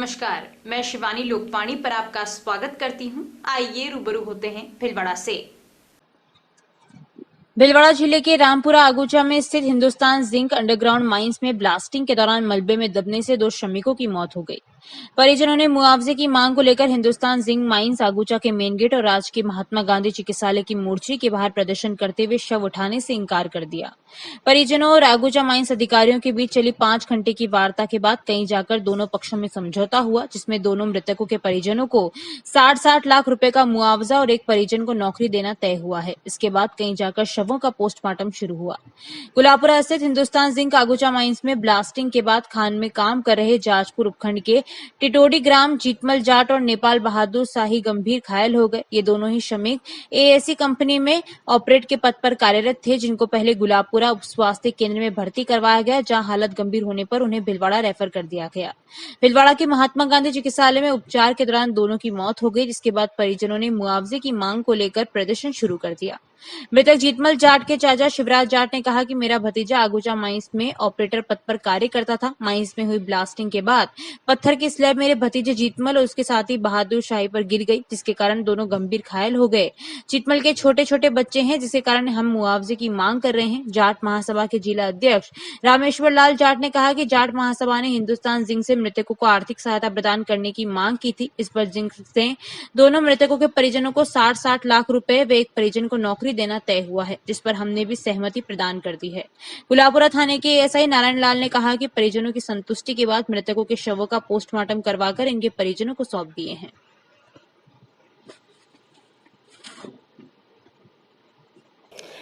नमस्कार, मैं शिवानी लोकवाणी पर आपका स्वागत करती हूं। आइए रूबरू होते हैं भीलवाड़ा से। भीलवाड़ा जिले के रामपुरा आगुचा में स्थित हिंदुस्तान जिंक अंडरग्राउंड माइंस में ब्लास्टिंग के दौरान मलबे में दबने से 2 श्रमिकों की मौत हो गई। परिजनों ने मुआवजे की मांग को लेकर हिंदुस्तान जिंक माइंस आगुचा के मेन गेट और राजकीय महात्मा गांधी चिकित्सालय की मूर्ति के बाहर प्रदर्शन करते हुए शव उठाने से इंकार कर दिया। परिजनों और आगुचा माइंस अधिकारियों के बीच चली 5 घंटे की वार्ता के बाद कहीं जाकर दोनों पक्षों में समझौता हुआ, जिसमें दोनों मृतकों के परिजनों को 60-60 लाख रुपए का मुआवजा और एक परिजन को नौकरी देना तय हुआ है। इसके बाद कहीं जाकर शवों का पोस्टमार्टम शुरू हुआ। गुलापुरा स्थित हिंदुस्तान जिंक आगुचा माइंस में ब्लास्टिंग के बाद खान में काम कर रहे जाजपुर उपखंड के टिटोडी ग्राम जीतमल जाट और नेपाल बहादुर शाही गंभीर घायल हो गए। ये दोनों ही श्रमिक एएसी कंपनी में ऑपरेट के पद पर कार्यरत थे, जिनको पहले गुलापुरा उप स्वास्थ्य केंद्र में भर्ती करवाया गया, जहां हालत गंभीर होने पर उन्हें भीलवाड़ा रेफर कर दिया गया। भीलवाड़ा के महात्मा गांधी चिकित्सालय में उपचार के दौरान दोनों की मौत हो गई, जिसके बाद परिजनों ने मुआवजे की मांग को लेकर प्रदर्शन शुरू कर दिया। मृतक जीतमल जाट के चाचा शिवराज जाट ने कहा कि मेरा भतीजा आगुचा माइंस में ऑपरेटर पद पर कार्य करता था। माइंस में हुई ब्लास्टिंग के बाद पत्थर की स्लैब मेरे भतीजे जीतमल और उसके साथी बहादुर शाही पर गिर गई, जिसके कारण दोनों गंभीर घायल हो गए। जीतमल के छोटे छोटे बच्चे हैं, जिसके कारण हम मुआवजे की मांग कर रहे हैं। जाट महासभा के जिला अध्यक्ष रामेश्वर लाल जाट ने कहा कि जाट महासभा ने हिंदुस्तान जिंक से मृतकों को आर्थिक सहायता प्रदान करने की मांग की थी। इस पर जिंक से दोनों मृतकों के परिजनों को 60-60 लाख रुपए व एक परिजन को नौकरी देना तय हुआ है, जिस पर हमने भी सहमति प्रदान कर दी है। गुलापुरा थाने के एएसआई नारायण लाल ने कहा कि परिजनों की संतुष्टि के बाद मृतकों के शवों का पोस्टमार्टम करवाकर इनके परिजनों को सौंप दिए हैं।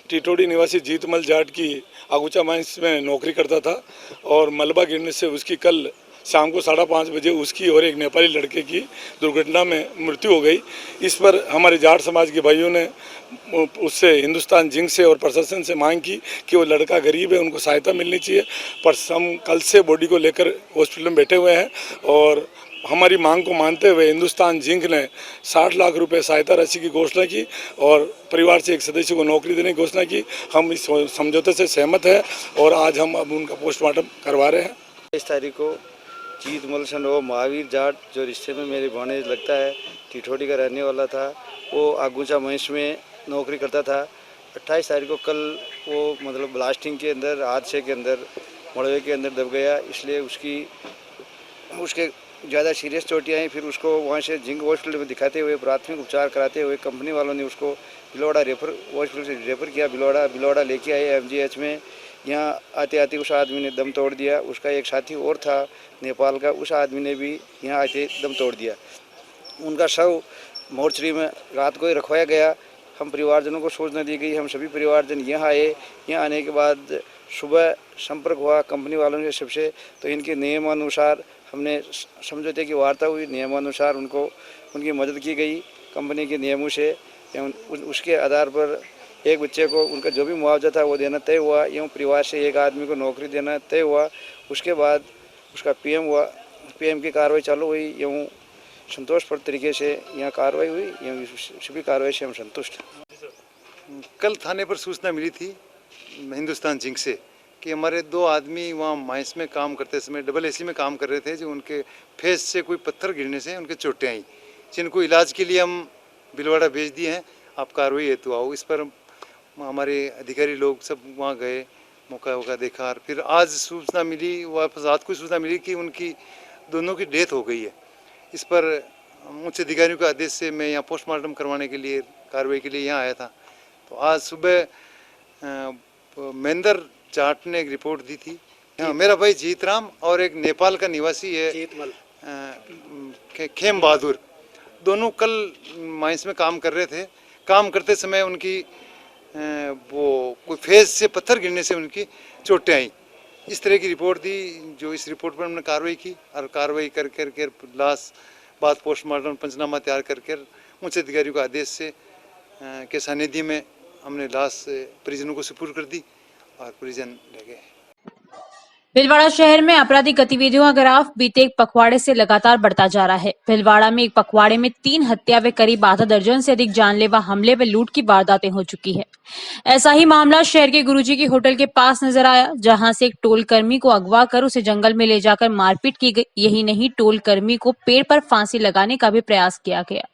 टिटोडी निवासी जीतमल जाट की आगुचा माइंस में नौकरी करता था और मलबा गिरने से उसकी कल शाम को 5:30 बजे उसकी और एक नेपाली लड़के की दुर्घटना में मृत्यु हो गई। इस पर हमारे जाट समाज के भाइयों ने उससे हिंदुस्तान जिंक से और प्रशासन से मांग की कि वो लड़का गरीब है, उनको सहायता मिलनी चाहिए। पर हम कल से बॉडी को लेकर हॉस्पिटल में बैठे हुए हैं और हमारी मांग को मानते हुए हिंदुस्तान जिंक ने 60 लाख रुपए सहायता राशि की घोषणा की और परिवार से एक सदस्य को नौकरी देने की घोषणा की। हम इस समझौते से सहमत हैं और आज हम अब उनका पोस्टमार्टम करवा रहे हैं। 23 तारीख को जीतमल सन महावीर जाट, जो रिश्ते में मेरे भाणेज लगता है, टिटोडी का रहने वाला था, वो आगुचा माइंस में नौकरी करता था। 28 तारीख को कल वो मतलब ब्लास्टिंग के अंदर, हादसे के अंदर, मलबे के अंदर दब गया, इसलिए उसके ज़्यादा सीरियस चोटें आई। फिर उसको वहाँ से जिंक हॉस्पिटल में दिखाते हुए प्राथमिक उपचार कराते हुए कंपनी वालों ने उसको भीलवाड़ा हॉस्पिटल से रेफर किया। भीलवाड़ा लेके आए एमजीएच में। यहाँ आते आते उस आदमी ने दम तोड़ दिया। उसका एक साथी और था नेपाल का, उस आदमी ने भी यहाँ आते दम तोड़ दिया। उनका शव मोर्चरी में रात को ही रखवाया गया। हम परिवारजनों को सूचना दी गई। हम सभी परिवारजन यहाँ आए। यहाँ आने के बाद सुबह संपर्क हुआ कंपनी वालों के सबसे, तो इनके नियमानुसार हमने समझौते की वार्ता हुई। नियमानुसार उनकी मदद की गई कंपनी के नियमों से। उसके आधार पर एक बच्चे को उनका जो भी मुआवजा था वो देना तय हुआ। एवं परिवार से एक आदमी को नौकरी देना तय हुआ। उसके बाद उसका पीएम हुआ। पीएम की कार्रवाई चालू हुई। एवं संतोषप्रद तरीके से यहाँ कार्रवाई हुई। एवं सभी कार्रवाई से हम संतुष्ट हैं। कल थाने पर सूचना मिली थी हिंदुस्तान जिंक से कि हमारे 2 आदमी वहाँ माइंस में काम करते समय डबल एसी में काम कर रहे थे, जो उनके फेस से कोई पत्थर गिरने से उनके चोटें आई, जिनको इलाज के लिए हम भीलवाड़ा भेज दिए हैं। आप कार्रवाई हेतु आओ। इस पर हमारे अधिकारी लोग सब वहाँ गए, मौका देखा और फिर आज सूचना मिली, वापस रात को सूचना मिली कि उनकी दोनों की डेथ हो गई है। इस पर उच्च अधिकारियों के आदेश से मैं यहाँ पोस्टमार्टम करवाने के लिए, कार्रवाई के लिए यहाँ आया था। तो आज सुबह महेंद्र जाट ने एक रिपोर्ट दी थी। मेरा भाई जीतराम और एक नेपाल का निवासी है जीतमल खेम बहादुर, दोनों कल माइंस में काम कर रहे थे। काम करते समय उनकी वो कोई फेस से पत्थर गिरने से उनकी चोटें आई। इस तरह की रिपोर्ट दी, जो इस रिपोर्ट पर हमने कार्रवाई की और कार्रवाई कर लाश बाद पोस्टमार्टम पंचनामा तैयार कर उच्च अधिकारियों के आदेश से के सानिध्य में हमने लाश परिजनों को सुपुर्द कर दी और परिजन ले गए। भीलवाड़ा शहर में आपराधिक गतिविधियों का ग्राफ बीते एक पखवाड़े से लगातार बढ़ता जा रहा है। भीलवाड़ा में एक पखवाड़े में 3 हत्या व करीब आधा दर्जन से अधिक जानलेवा हमले व लूट की वारदातें हो चुकी है। ऐसा ही मामला शहर के गुरुजी की होटल के पास नजर आया, जहां से एक टोल कर्मी को अगवा कर उसे जंगल में ले जाकर मारपीट की गई। यही नहीं, टोल कर्मी को पेड़ पर फांसी लगाने का भी प्रयास किया गया,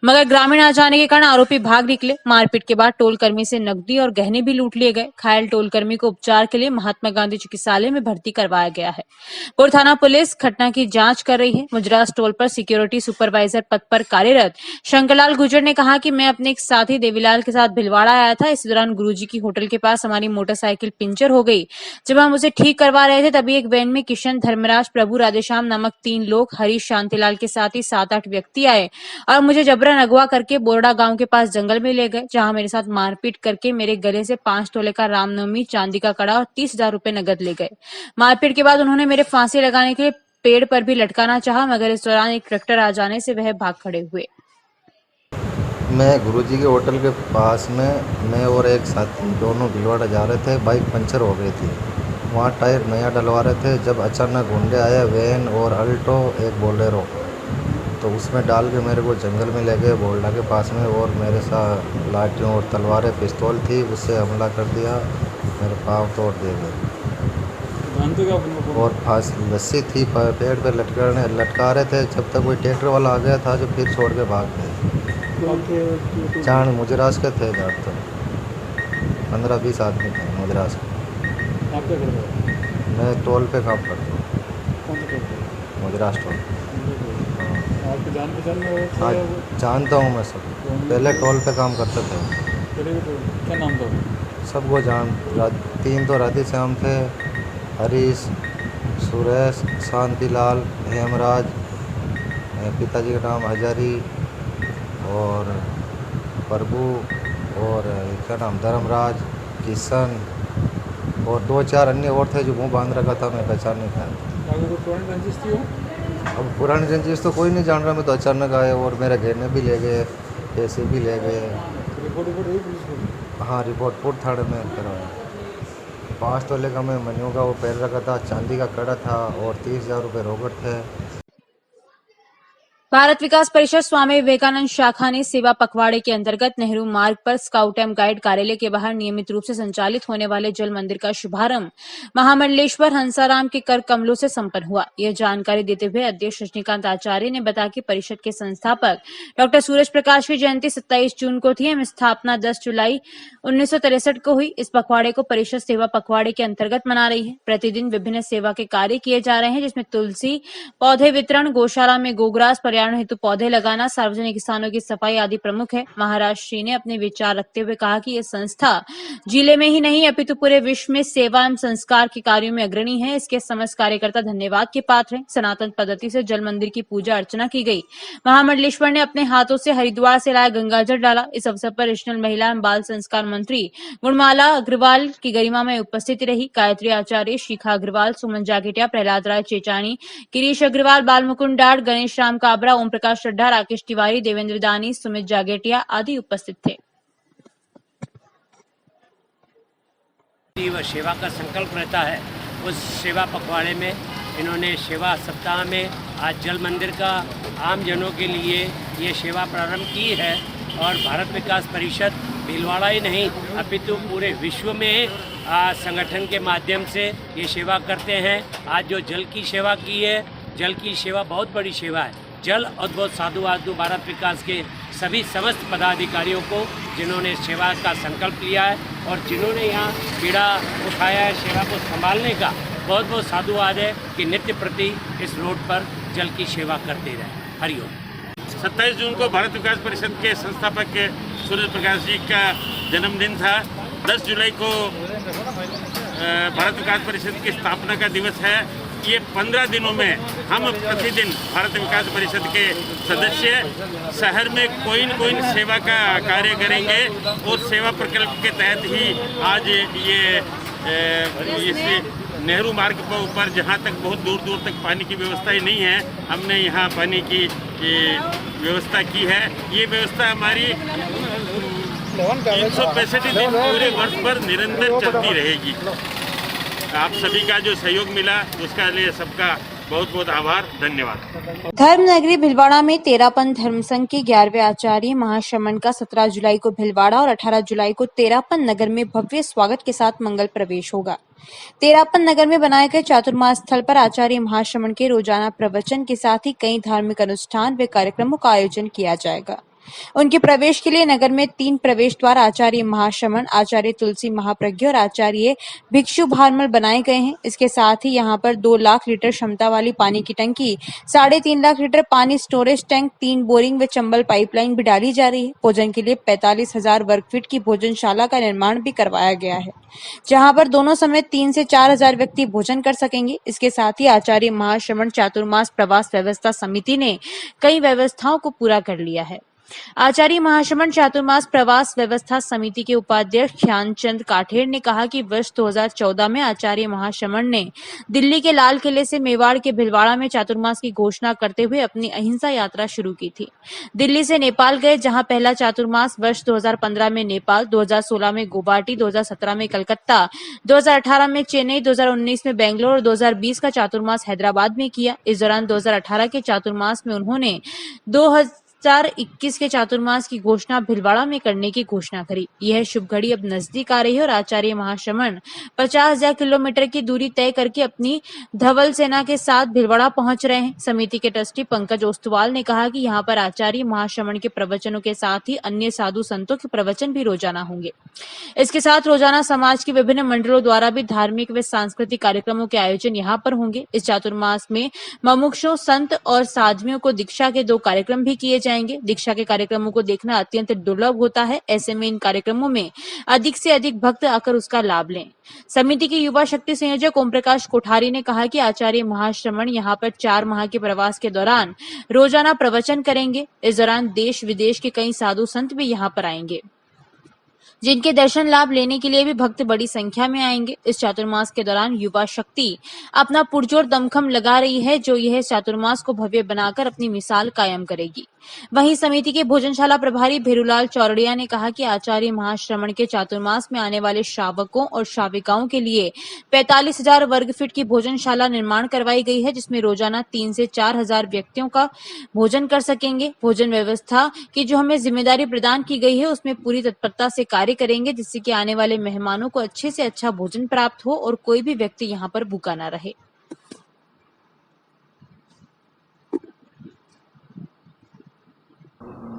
मगर ग्रामीण आ जाने के कारण आरोपी भाग निकले। मारपीट के बाद टोल कर्मी से नकदी और गहने भी लूट लिए गए। घायल टोल कर्मी को उपचार के लिए महात्मा गांधी चिकित्सालय में भर्ती करवाया गया है। पुर थाना पुलिस घटना की जांच कर रही है। मुजरास टोल पर सिक्योरिटी सुपरवाइजर पद पर कार्यरत शंकरलाल गुर्जर ने कहा कि मैं अपने एक साथी देवीलाल के साथ भिलवाड़ा आया था। इस दौरान गुरुजी की होटल के पास हमारी मोटरसाइकिल पंचर हो गई। जब हम उसे ठीक करवा रहे थे, तभी एक वैन में किशन, धर्मराज, प्रभु, राधेश्याम नामक 3 लोग, हरीश, शांतिलाल के साथ ही 7-8 व्यक्ति आए और मुझे जबरन अगवा करके बोरडा गांव के पास जंगल में ले गए, जहां मेरे साथ मारपीट करके मेरे गले से 5 तोले का रामनवमी चांदी का कड़ा और 30,000 रुपए नगद ले गए। मारपीट के बाद उन्होंने मेरे फांसी लगाने के लिए पेड़ पर भी लटकाना चाहा, मगर इस दौरान एक ट्रैक्टर आ जाने से वह भाग खड़े हुए। मैं गुरुजी के होटल के पास में मैं और एक साथी दोनों भिलवाड़ा जा रहे थे। बाइक पंचर हो गई थी, वहाँ टायर नया डलवा रहे थे। जब अचानक गुंडे आए, वैन और अल्टो, एक बोलेरो, तो उसमें डाल के मेरे को जंगल में ले गए बोरडा के पास में, और मेरे साथ लाठियों और तलवारें, पिस्तौल थी, उससे हमला कर दिया। मेरे पाँव तोड़ दिए गए और फांसी रस्सी थी पेड़ पे लटका रहे थे। जब तक कोई ट्रैक्टर वाला आ गया था जो फिर छोड़ के भाग गए। चाण मुजरास के थे, ज़्यादातर 15-20 आदमी थे मुजरास के। आप क्या करते हो? मैं टोल पे काम करता हूँ, कौन सा करते हो? मुजरास टोल। आपकी जान पहचान में वो हाँ, थे? जानता हूँ मैं सब। पहले टोल पे काम करते थे। पहले भी तो क्या नाम था? सबको 3 तो राधे श्याम थे, हरीश, सुरेश, शांतिलाल, हेमराज, पिताजी का नाम हजारी और प्रभु, और क्या नाम धर्मराज, किशन, और 2-4 अन्य और थे जो मुँह बांध रखा था, मैं पहचान नहीं पाया। आगे कोई पुरानी रंजिश थी वो? अब पुरानी रंजिश तो कोई नहीं जान रहा, मैं तो अचानक आए और मेरे गहने भी ले गए, पैसे भी ले गए। रिपोर्ट हुई पुलिस को? हाँ, रिपोर्ट पुर थाने में करवाया। 5 तोले का मैं मनियों का वो पैर रखा था, चांदी का कड़ा था और 30,000 रुपये रोकड़ थे। भारत विकास परिषद स्वामी विवेकानंद शाखा ने सेवा पखवाड़े के अंतर्गत नेहरू मार्ग पर स्काउट एवं गाइड कार्यालय के बाहर नियमित रूप से संचालित होने वाले जल मंदिर का शुभारंभ महामंडलेश्वर हंसाराम के कर कमलों से संपन्न हुआ। यह जानकारी देते हुए अध्यक्ष रजनीकांत आचार्य ने बताया कि परिषद के संस्थापक डॉक्टर सूरज प्रकाश की जयंती 27 जून को थी एवं स्थापना 10 जुलाई 1963 को हुई। इस पखवाड़े को परिषद सेवा पखवाड़े के अंतर्गत मना रही है। प्रतिदिन विभिन्न सेवा के कार्य किए जा रहे हैं, जिसमें तुलसी पौधे वितरण, गौशाला में गोग्रास, पर्यावरण हेतु पौधे लगाना, सार्वजनिक स्थानों की सफाई आदि प्रमुख है। महाराज श्री ने अपने विचार रखते हुए कहा कि यह संस्था जिले में ही नहीं अपितु पूरे विश्व में सेवा एवं संस्कार के कार्यों में अग्रणी है। इसके समस्त कार्यकर्ता धन्यवाद के पात्र हैं। सनातन पद्धति से जल मंदिर की पूजा अर्चना की गई। महामंडलेश्वर ने अपने हाथों से हरिद्वार से लाया गंगाजल डाला। इस अवसर पर रीजनल महिला एवं बाल संस्कार मंत्री गुणमाला अग्रवाल की गरिमा में उपस्थित रही। गायत्री आचार्य, शिखा अग्रवाल, सुमन जागेटिया, प्रहलाद राय चेचानी, गिरीश अग्रवाल, बाल मुकुंद डाड़, गणेश राम काबरा, ओम प्रकाश चड्ढा, राकेश तिवारी, देवेंद्र दानी, सुमित जागेटिया आदि उपस्थित थे। वह सेवा का संकल्प रहता है। उस सेवा पखवाड़े में इन्होंने सेवा सप्ताह में आज जल मंदिर का आम जनों के लिए ये सेवा प्रारंभ की है। और भारत विकास परिषद भीलवाड़ा ही नहीं अपितु पूरे विश्व में संगठन के माध्यम से ये सेवा करते हैं। आज जो जल की सेवा की है, जल की सेवा बहुत बड़ी सेवा है। जल अद्भुत साधुवाद भारत विकास के सभी समस्त पदाधिकारियों को जिन्होंने सेवा का संकल्प लिया है और जिन्होंने यहाँ पीड़ा उठाया है सेवा को संभालने का, बहुत बहुत साधुवाद है कि नित्य प्रति इस रोड पर जल की सेवा करते रहे। हरिओम। 27 जून को भारत विकास परिषद के संस्थापक सूरज प्रकाश जी का जन्मदिन था। 10 जुलाई को भारत विकास परिषद की स्थापना का दिवस है। ये 15 दिनों में हम प्रतिदिन भारत विकास परिषद के सदस्य शहर में कोई न कोई सेवा का कार्य करेंगे और सेवा प्रकल्प के तहत ही आज ये नेहरू मार्ग पर ऊपर जहाँ तक बहुत दूर दूर तक पानी की व्यवस्था ही नहीं है, हमने यहाँ पानी की व्यवस्था की है। ये व्यवस्था हमारी 365 दिन पूरे वर्ष भर निरंतर चलती रहेगी। आप सभी का जो सहयोग मिला उसका लिए सबका बहुत बहुत आभार, धन्यवाद। धर्म नगरी भीलवाड़ा में तेरापन धर्म संघ के 11वें आचार्य महाश्रमण का 17 जुलाई को भीलवाड़ा और 18 जुलाई को तेरापन नगर में भव्य स्वागत के साथ मंगल प्रवेश होगा। तेरापन नगर में बनाए गए चातुर्मास स्थल पर आचार्य महाश्रमण के रोजाना प्रवचन के साथ ही कई धार्मिक अनुष्ठान व कार्यक्रमों का आयोजन किया जाएगा। उनके प्रवेश के लिए नगर में 3 प्रवेश द्वार आचार्य महाश्रमण, आचार्य तुलसी महाप्रज्ञ और आचार्य भिक्षु भारमल बनाए गए हैं। इसके साथ ही यहां पर 2 लाख लीटर क्षमता वाली पानी की टंकी, 3.5 लाख लीटर पानी स्टोरेज टैंक, 3 बोरिंग व चंबल पाइपलाइन भी डाली जा रही है। भोजन के लिए 45,000 वर्ग फीट की भोजनशाला का निर्माण भी करवाया गया है, जहां पर दोनों समय 3 से 4,000 व्यक्ति भोजन कर सकेंगे। इसके साथ ही आचार्य महाश्रमण चातुर्मास प्रवास व्यवस्था समिति ने कई व्यवस्थाओं को पूरा कर लिया है। आचार्य महाश्रमण चातुर्मास प्रवास व्यवस्था समिति के उपाध्यक्ष ध्यानचंद काठेर ने कहा कि वर्ष 2014 में आचार्य महाश्रमण ने दिल्ली के लाल किले से मेवाड़ के भीलवाड़ा में चातुर्मास की घोषणा करते हुए अपनी अहिंसा यात्रा शुरू की थी। दिल्ली से नेपाल गए, जहां पहला चातुर्मास वर्ष 2015 में नेपाल, 2016 में गुवाहाटी, 2017 में कलकत्ता, 2018 में चेन्नई, 2019 में बेंगलोर और 2020 का चातुर्मास हैदराबाद में किया। इस दौरान 2018 के चातुर्मास में उन्होंने 2021 के चातुर्मास की घोषणा भीलवाड़ा में करने की घोषणा करी। यह शुभ घड़ी अब नजदीक आ रही है और आचार्य महाश्रमण 50,000 किलोमीटर की दूरी तय करके अपनी धवल सेना के साथ भीलवाड़ा पहुंच रहे हैं। समिति के ट्रस्टी पंकज ओस्तवाल ने कहा कि यहां पर आचार्य महाश्रमण के प्रवचनों के साथ ही अन्य साधु संतों के प्रवचन भी रोजाना होंगे। इसके साथ रोजाना समाज के विभिन्न मंडलों द्वारा भी धार्मिक व सांस्कृतिक कार्यक्रमों के आयोजन यहाँ पर होंगे। इस चातुर्मास में मुमुक्षुओं, संत और साध्वियों को दीक्षा के 2 कार्यक्रम भी किए जाएंगे। दीक्षा के कार्यक्रमों को देखना अत्यंत दुर्लभ होता है, ऐसे में इन कार्यक्रमों में अधिक से अधिक भक्त आकर उसका लाभ लें। समिति के युवा शक्ति संयोजक ओम प्रकाश कोठारी ने कहा कि आचार्य महाश्रमण यहाँ पर 4 माह के प्रवास के दौरान रोजाना प्रवचन करेंगे। इस दौरान देश विदेश के कई साधु संत भी यहाँ पर आएंगे, जिनके दर्शन लाभ लेने के लिए भी भक्त बड़ी संख्या में आएंगे। इस चातुर्मास के दौरान युवा शक्ति अपना पुरजोर दमखम लगा रही है, जो यह चातुर्मास को भव्य बनाकर अपनी मिसाल कायम करेगी। वहीं समिति के भोजनशाला प्रभारी भेरूलाल चौरड़िया ने कहा कि आचार्य महाश्रमण के चातुर्मास में आने वाले श्रावकों और श्राविकाओं के लिए 45,000 वर्ग फीट की भोजनशाला निर्माण करवाई गई है, जिसमें रोजाना 3 से 4,000 व्यक्तियों का भोजन कर सकेंगे। भोजन व्यवस्था की जो हमें जिम्मेदारी प्रदान की गई है, उसमें पूरी तत्परता से कार्य करेंगे, जिससे कि आने वाले मेहमानों को अच्छे से अच्छा भोजन प्राप्त हो और कोई भी व्यक्ति यहाँ पर भूखा न रहे।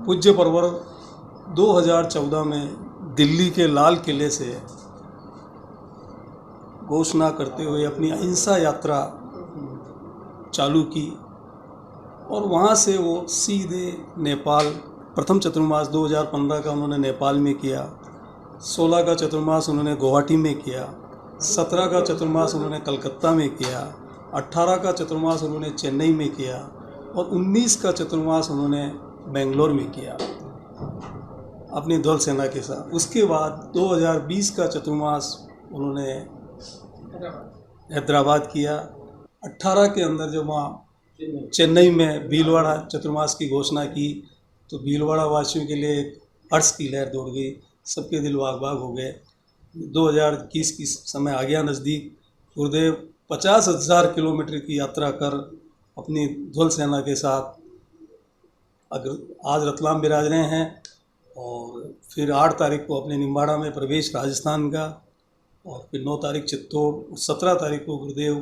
पूज्य परवर 2014 में दिल्ली के लाल किले से घोषणा करते हुए अपनी अहिंसा यात्रा चालू की और वहाँ से वो सीधे नेपाल, प्रथम चतुर्मास 2015 का उन्होंने नेपाल में किया, 16 का चतुर्मास उन्होंने गुवाहाटी में किया, 17 का चतुर्मास उन्होंने कलकत्ता में किया, 18 का चतुर्मास उन्होंने चेन्नई में किया और 19 का चतुर्मास उन्होंने बेंगलोर में किया अपनी ध्वल सेना के साथ। उसके बाद 2020 का चतुर्मास उन्होंने हैदराबाद किया। 18 के अंदर जब वहाँ चेन्नई में भीलवाड़ा चतुर्मास की घोषणा की तो भीलवाड़ा वासियों के लिए हर्ष की लहर दौड़ गई, सबके दिल बाग बाग हो गए। 2021 की समय आ गया नज़दीक, गुरुदेव 50,000 किलोमीटर की यात्रा कर अपनी ध्वल सेना के साथ आज रतलाम विराज रहे हैं और फिर 8 तारीख को अपने निम्बाड़ा में प्रवेश राजस्थान का और फिर 9 तारीख चित्तौड़, 17 तारीख को गुरुदेव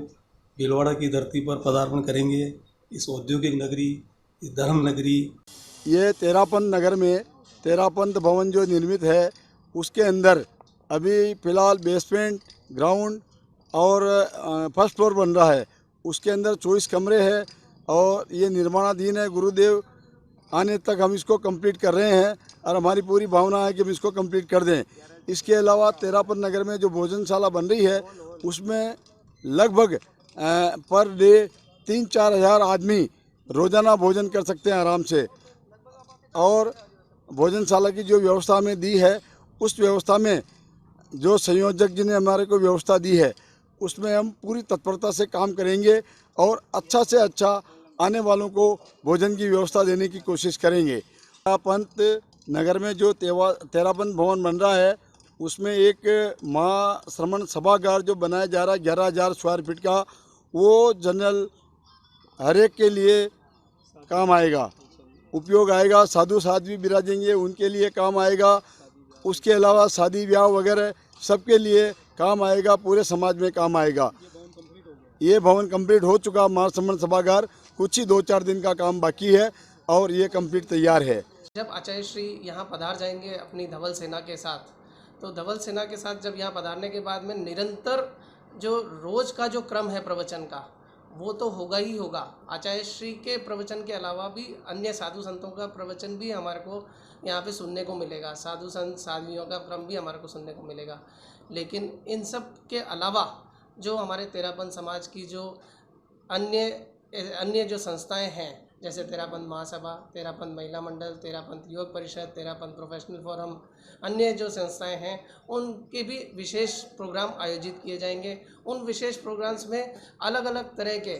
भीलवाड़ा की धरती पर पदार्पण करेंगे। इस औद्योगिक नगरी, इस धर्म नगरी, ये तेरापन नगर में तेरापंथ भवन जो निर्मित है उसके अंदर अभी फ़िलहाल बेसमेंट, ग्राउंड और फर्स्ट फ्लोर बन रहा है। उसके अंदर 24 कमरे हैं और ये निर्माणाधीन है। गुरुदेव आने तक हम इसको कंप्लीट कर रहे हैं और हमारी पूरी भावना है कि हम इसको कंप्लीट कर दें। इसके अलावा तेरापन नगर में जो भोजनशाला बन रही है उसमें लगभग पर डे 3-4 हज़ार आदमी रोज़ाना भोजन कर सकते हैं आराम से। और भोजनशाला की जो व्यवस्था हमें दी है उस व्यवस्था में जो संयोजक जी ने हमारे को व्यवस्था दी है उसमें हम पूरी तत्परता से काम करेंगे और अच्छा से अच्छा आने वालों को भोजन की व्यवस्था देने की कोशिश करेंगे। तेरापंथ नगर में जो तेरापंथ भवन बन रहा है उसमें एक महाश्रमण सभागार जो बनाया जा रहा है 11,000 स्क्वायर फीट का, वो जनरल हर एक के लिए काम आएगा, उपयोग आएगा। साधु साध्वी विराजेंगे, उनके लिए काम आएगा। उसके अलावा शादी ब्याह वगैरह सबके लिए काम आएगा, पूरे समाज में काम आएगा। ये भवन कंप्लीट हो चुका महाश्रमण सभागार, कुछ ही 2-4 दिन का काम बाकी है और ये कंप्लीट तैयार है। जब आचार्य श्री यहाँ पधार जाएंगे अपनी धवल सेना के साथ, तो धवल सेना के साथ जब यहाँ पधारने के बाद में निरंतर जो रोज़ का जो क्रम है प्रवचन का, वो तो होगा ही होगा। आचार्य श्री के प्रवचन के अलावा भी अन्य साधु संतों का प्रवचन भी हमारे को यहाँ पे सुनने को मिलेगा, साधु संत साध्वियों का क्रम भी हमारे को सुनने को मिलेगा। लेकिन इन सब के अलावा जो हमारे तेरापंथ समाज की जो अन्य जो संस्थाएं हैं, जैसे तेरापंथ महासभा, तेरापंथ महिला मंडल, तेरापंथ योग परिषद, तेरापंथ प्रोफेशनल फोरम, अन्य जो संस्थाएं हैं, उनके भी विशेष प्रोग्राम आयोजित किए जाएंगे। उन विशेष प्रोग्राम्स में अलग अलग तरह के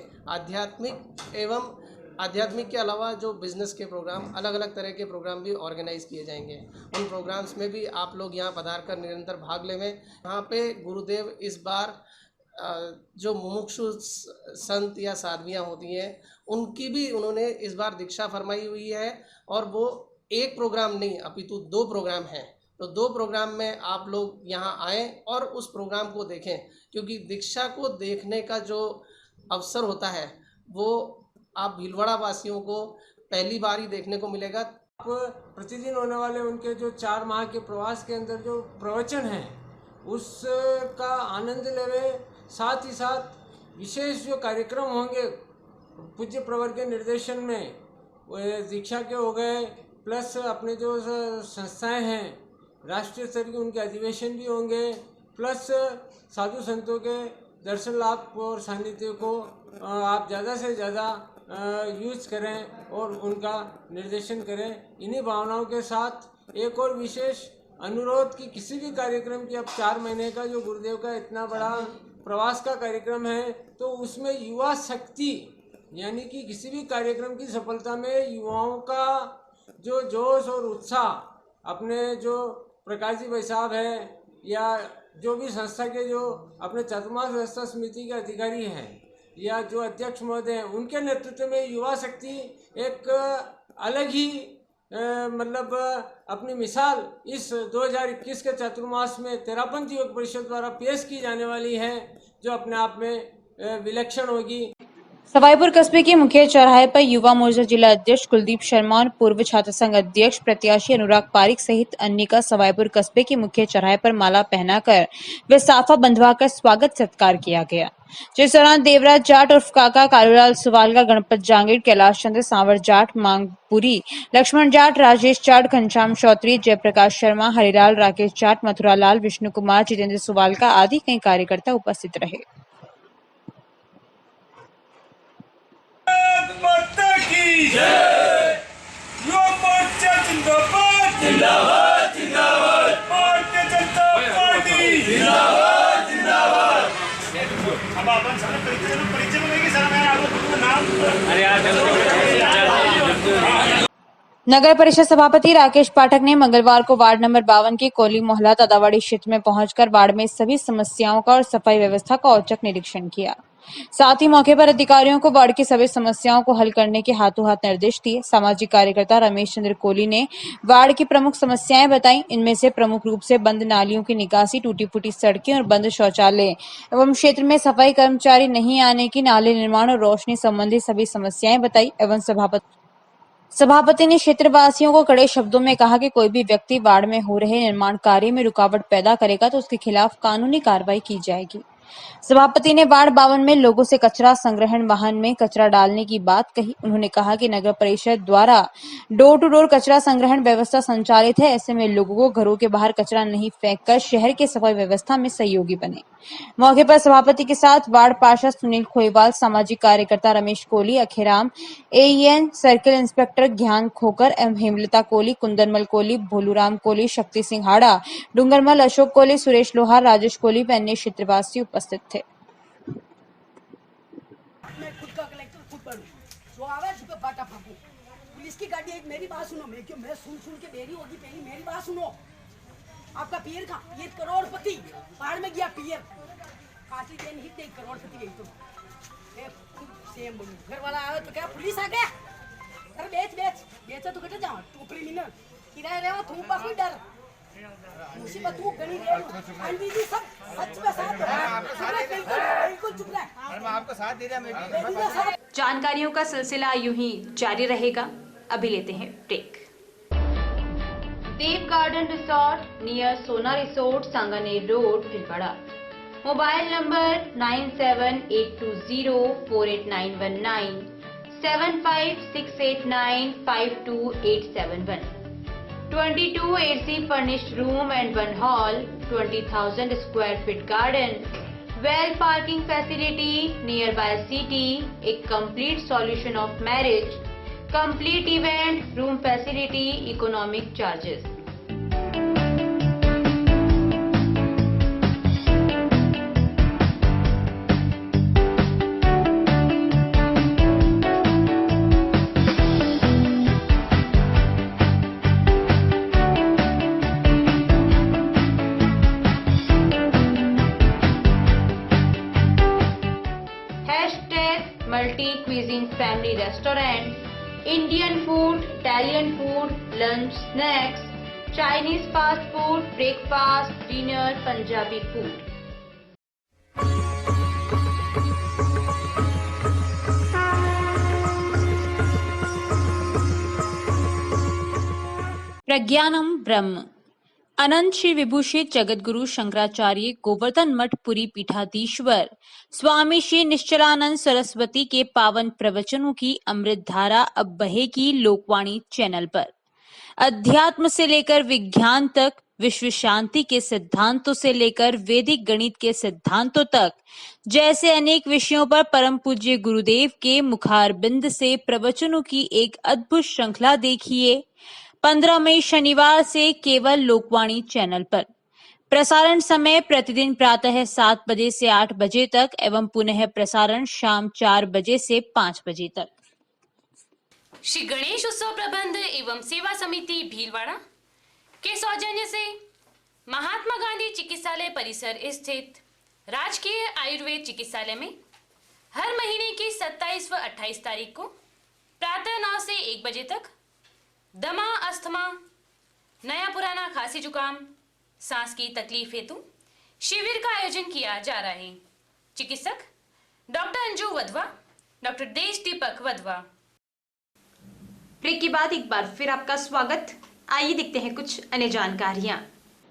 आध्यात्मिक के अलावा जो बिजनेस के प्रोग्राम, अलग अलग तरह के प्रोग्राम भी ऑर्गेनाइज किए जाएंगे। उन प्रोग्राम्स में भी आप लोग यहाँ पधार कर निरंतर भाग लेवें। यहाँ पे गुरुदेव इस बार जो मुमुक्षु संत या साध्वियाँ होती हैं, उनकी भी उन्होंने इस बार दीक्षा फरमाई हुई है। और वो एक प्रोग्राम नहीं अपितु 2 प्रोग्राम हैं। तो 2 प्रोग्राम में आप लोग यहाँ आएँ और उस प्रोग्राम को देखें, क्योंकि दीक्षा को देखने का जो अवसर होता है वो आप भीलवाड़ा वासियों को पहली बार ही देखने को मिलेगा। आप प्रतिदिन होने वाले उनके जो 4 माह के प्रवास के अंदर जो प्रवचन हैं उसका आनंद लेवे। साथ ही साथ विशेष जो कार्यक्रम होंगे पूज्य प्रवर के निर्देशन में, वो दीक्षा के हो गए, प्लस अपने जो संस्थाएं हैं राष्ट्रीय स्तर के, उनके अधिवेशन भी होंगे, प्लस साधु संतों के दर्शन लाभ और सानिध्य को आप ज़्यादा से ज़्यादा यूज करें और उनका निर्देशन करें। इन्हीं भावनाओं के साथ एक और विशेष अनुरोध कि किसी भी कार्यक्रम की, अब 4 महीने का जो गुरुदेव का इतना बड़ा प्रवास का कार्यक्रम है, तो उसमें युवा शक्ति, यानी कि किसी भी कार्यक्रम की सफलता में युवाओं का जो जोश और उत्साह, अपने जो प्रकाश जी भाई साहब है या जो भी संस्था के जो अपने चतुर्मास व्यवस्था समिति के अधिकारी हैं या जो अध्यक्ष महोदय हैं, उनके नेतृत्व में युवा शक्ति एक अलग ही मतलब अपनी मिसाल इस 2021 के चतुर्मास में तेरापंथ योग परिषद द्वारा पेश की जाने वाली है, जो अपने आप में विलक्षण होगी। सवाईपुर कस्बे के मुख्य चौराहे पर युवा मोर्चा जिला अध्यक्ष कुलदीप शर्मा और पूर्व छात्र संघ अध्यक्ष प्रत्याशी अनुराग पारिक सहित अन्य का सवाईपुर कस्बे के मुख्य चौराहे पर माला पहनाकर व साफा बंधवाकर स्वागत सत्कार किया गया, जिस दौरान देवराज जाट उर्फ काका, कालूलाल सुवालका, गणपत जांगीर, कैलाश चंद्र, सांवर जाट, मांगपुरी, लक्ष्मण जाट, राजेश जाट, घनश्याम चौधरी, जयप्रकाश शर्मा, हरिलाल, राकेश जाट, मथुरालाल, विष्णु कुमार, जितेंद्र सुवालका आदि कई कार्यकर्ता उपस्थित रहे। नगर परिषद सभापति राकेश पाठक ने मंगलवार को वार्ड नंबर 52 के कोली मोहल्ला दादावाड़ी क्षेत्र में पहुंचकर वार्ड में सभी समस्याओं का और सफाई व्यवस्था का औचक निरीक्षण किया। साथ ही मौके पर अधिकारियों को वार्ड की सभी समस्याओं को हल करने के हाथों हाथ निर्देश दिए। सामाजिक कार्यकर्ता रमेश चंद्र कोहली ने वार्ड की प्रमुख समस्याएं बताई। इनमें से प्रमुख रूप से बंद नालियों की निकासी, टूटी फूटी सड़कें और बंद शौचालय एवं क्षेत्र में सफाई कर्मचारी नहीं आने की, नाले निर्माण और रोशनी संबंधी सभी समस्याएं बताई। एवं सभापति ने क्षेत्रवासियों को कड़े शब्दों में कहा कि कोई भी व्यक्ति वार्ड में हो रहे निर्माण कार्य में रुकावट पैदा करेगा तो उसके खिलाफ कानूनी कार्रवाई की जाएगी। सभापति ने वार्ड 52 में लोगों से कचरा संग्रहण वाहन में कचरा डालने की बात कही। उन्होंने कहा कि नगर परिषद द्वारा डोर टू डोर कचरा संग्रहण व्यवस्था संचालित है। ऐसे में लोगों को घरों के बाहर कचरा नहीं फेंककर शहर के सफाई व्यवस्था में सहयोगी बने। मौके पर सभापति के साथ वार्ड पार्षद सुनील खोईवाल, सामाजिक कार्यकर्ता Ramesh Kohli, Akheram, AEN, circle inspector Gyan Khokar एवं हेमलता कोहली, कुंदनमल कोहली, भोलूराम कोहली, शक्ति सिंह हाड़ा, डूंगरमल, अशोक कोहली, सुरेश लोहार, राजेश कोहली व अन्य क्षेत्रवासी उपस्थित थे। मैं खुद का कलेक्टर खुद बनूं, जो आवाज पे बाटा फाकूं। पुलिस की गाड़ी एक, मेरी बात सुनो, मैं सुन के मेरी होगी, पहली मेरी बात सुनो। आपका पियर का ये करोड़पति पहाड़ में गया पियर काटी देन ही दे करोड़पति गई तो सेम बोली घर वाला आया तो क्या पुलिस आ गया अरे बेचा तो कटे जाओ तू क्रिमिनल किराए रहे हो तुम पास भी डर मुसीबत तू गनी रे आंटी जी सब सच में साथ बिल्कुल चुप रह मैं आपका साथ दे रहा मैं भी जानकारियों का सिलसिला यूं ही जारी रहेगा। अभी लेते हैं ब्रेक। देव गार्डन रिसोर्ट नियर सोना resort Sanganer road Bhilwara. Mobile number 9782048919 7568952871 22 AC furnished room and one hall 20,000 square feet garden well parking facility nearby city a complete solution of marriage complete event room facility economic charges। Multi cuisine family restaurant, Indian food, Italian food, lunch, snacks, Chinese fast food, breakfast, dinner, Punjabi food। प्रज्ञानम ब्रह्म अनंत श्री विभूषित जगतगुरु शंकराचार्य गोवर्धन मठ पुरी पीठाधीश्वर स्वामी श्री निश्चलानंद सरस्वती के पावन प्रवचनों की अमृत धारा अब बहेगी Lokvani channel पर। अध्यात्म से लेकर विज्ञान तक, विश्व शांति के सिद्धांतों से लेकर वैदिक गणित के सिद्धांतों तक, जैसे अनेक विषयों पर परम पूज्य गुरुदेव के मुखारबिंद से प्रवचनों की एक अद्भुत श्रृंखला देखिए 15 मई शनिवार से केवल लोकवाणी चैनल पर। प्रसारण समय प्रतिदिन प्रातः 7 बजे से 8 बजे तक एवं पुनः प्रसारण शाम 4 बजे से 5 बजे तक। श्री गणेश उत्सव प्रबंध एवं सेवा समिति भीलवाड़ा के सौजन्य से महात्मा गांधी चिकित्सालय परिसर स्थित राजकीय आयुर्वेद चिकित्सालय में हर महीने की 27 व 28 तारीख को प्रातः 9 से 1 बजे तक दमा, अस्थमा, नया पुराना खांसी जुकाम, सांस की तकलीफ हेतु शिविर का आयोजन किया जा रहा है। चिकित्सक डॉक्टर अंजू वधवा, डॉक्टर देश दीपक वधवा। ब्रेक के बाद एक बार फिर आपका स्वागत। आइए देखते हैं कुछ अन्य जानकारियां।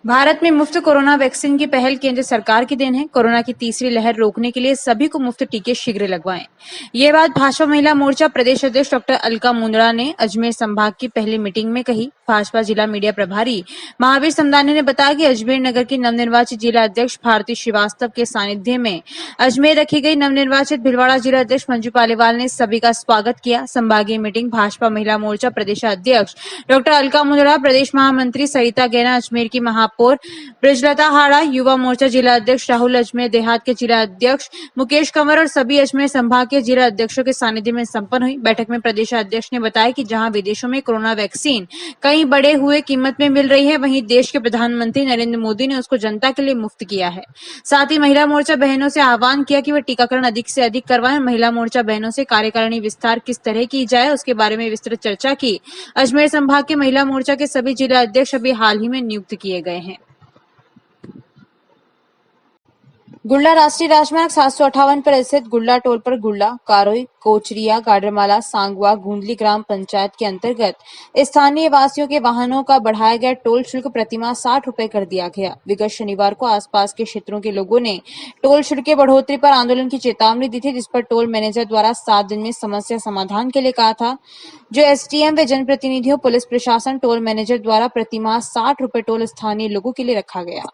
भारत में मुफ्त कोरोना वैक्सीन की पहल केंद्र सरकार की देन है। कोरोना की तीसरी लहर रोकने के लिए सभी को मुफ्त टीके शीघ्र लगवाएं। ये बात भाजपा महिला मोर्चा प्रदेश अध्यक्ष डॉक्टर अलका मुंदड़ा ने अजमेर संभाग की पहली मीटिंग में कही। भाजपा जिला मीडिया प्रभारी महावीर समदानी ने बताया कि अजमेर नगर की नवनिर्वाचित जिला अध्यक्ष भारती श्रीवास्तव के सानिध्य में अजमेर रखी गई नवनिर्वाचित भीलवाड़ा जिला अध्यक्ष मंजू पालीवाल ने सभी का स्वागत किया। संभागीय मीटिंग भाजपा महिला मोर्चा प्रदेश अध्यक्ष डॉक्टर अलका मुंदड़ा, प्रदेश महामंत्री सरिता गैना, अजमेर की महापौर ब्रजलता हाड़ा, युवा मोर्चा जिला अध्यक्ष राहुल, अजमेर देहात के जिला अध्यक्ष मुकेश कंवर और सभी अजमेर संभाग के जिला अध्यक्षों के सानिध्य में संपन्न हुई। बैठक में प्रदेश अध्यक्ष ने बताया कि जहां विदेशों में कोरोना वैक्सीन कई बढ़े हुए कीमत में मिल रही है, वहीं देश के प्रधानमंत्री नरेंद्र मोदी ने उसको जनता के लिए मुफ्त किया है। साथ ही महिला मोर्चा बहनों से आह्वान किया कि वे टीकाकरण अधिक से अधिक करवाएं। महिला मोर्चा बहनों से कार्यकारिणी विस्तार किस तरह की जाए उसके बारे में विस्तृत चर्चा की। अजमेर संभाग के महिला मोर्चा के सभी जिला अध्यक्ष अभी हाल ही में नियुक्त किए गए हैं। गुल्ला राष्ट्रीय राजमार्ग 758 पर स्थित गुल्ला टोल पर गुल्ला, कारोई, कोचरिया, गाडरमाला, सांगवा, गुंडली ग्राम पंचायत के अंतर्गत स्थानीय वासियों के वाहनों का बढ़ाया गया टोल शुल्क प्रतिमाह 60 रुपए कर दिया गया। विगत शनिवार को आसपास के क्षेत्रों के लोगों ने टोल शुल्क के बढ़ोतरी पर आंदोलन की चेतावनी दी थी, जिस पर टोल मैनेजर द्वारा 7 दिन में समस्या समाधान के लिए कहा था। जो एसडीएम व जनप्रतिनिधियों, पुलिस प्रशासन, टोल मैनेजर द्वारा प्रतिमाह 60 रुपए टोल स्थानीय लोगों के लिए रखा गया।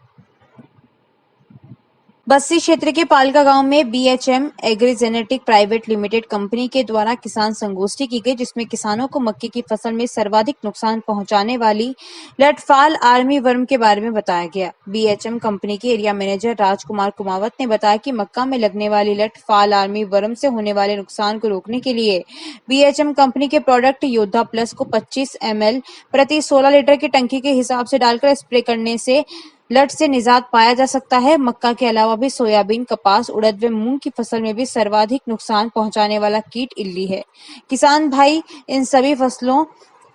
बस्सी क्षेत्र के पालका गांव में बीएचएम एग्रीजेनेटिक प्राइवेट लिमिटेड कंपनी के द्वारा किसान संगोष्ठी की गई, जिसमें किसानों को मक्के की फसल में सर्वाधिक नुकसान पहुंचाने वाली लटफाल आर्मी वर्म के बारे में बताया गया। बीएचएम कंपनी के एरिया मैनेजर राजकुमार कुमावत ने बताया कि मक्का में लगने वाली लटफाल आर्मी वर्म से होने वाले नुकसान को रोकने के लिए बीएचएम कंपनी के प्रोडक्ट योद्धा प्लस को 25 ml प्रति 16 लीटर की टंकी के हिसाब से डालकर स्प्रे करने से लट से निजात पाया जा सकता है। मक्का के अलावा भी सोयाबीन, कपास, उड़द व मूंग की फसल में भी सर्वाधिक नुकसान पहुंचाने वाला कीट इल्ली है। किसान भाई इन सभी फसलों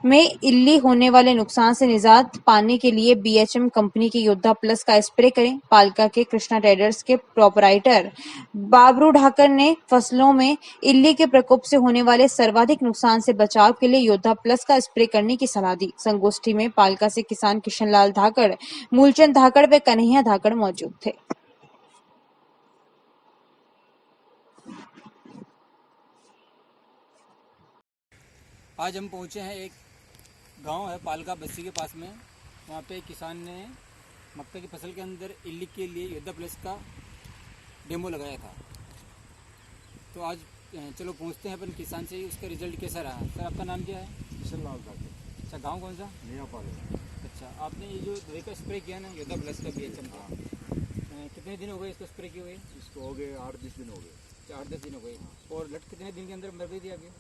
में इल्ली होने वाले नुकसान से निजात पाने के लिए बीएचएम कंपनी के योद्धा प्लस का स्प्रे करें। पालका के कृष्णा ट्रेडर्स के प्रोपराइटर बाबरू ढाकर ने फसलों में इल्ली के प्रकोप से होने वाले सर्वाधिक नुकसान से बचाव के लिए योद्धा प्लस का स्प्रे करने की सलाह दी। संगोष्ठी में पालका से किसान किशनलाल धाकड़, मूलचंद धाकड़ व कन्हैया धाकड़ मौजूद थे। आज हम पहुंचे हैं एक गांव है पालका बस्सी के पास में। वहाँ पे किसान ने मक्का की फसल के अंदर इल्ली के लिए योद्धा प्लस का डेमो लगाया था। तो आज चलो पूछते हैं अपन किसान से उसका रिजल्ट कैसा रहा। सर आपका नाम क्या है? किशनलाल धाकड़। अच्छा, गांव कौन सा? नया पालका। अच्छा, आपने ये जो दवाई का स्प्रे किया ना योद्धा प्लस का बीएचएम का, कितने दिन हो गए इसको स्प्रे किए हुए? इसको हो गए 8-10 दिन हो गए। 8-10 दिन हो गए। और लट कितने दिन के अंदर मर गई थी आगे?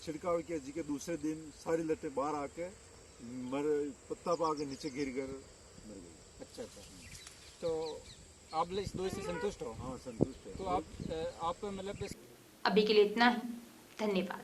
छिड़काव किया जी के दूसरे दिन सारी लटें बाहर आके पत्ता पा के नीचे गिर कर मर गई। अच्छा, तो आप इस दो से संतुष्ट हो? हाँ, संतुष्ट है। तो आप मतलब अभी के लिए इतना ही। धन्यवाद।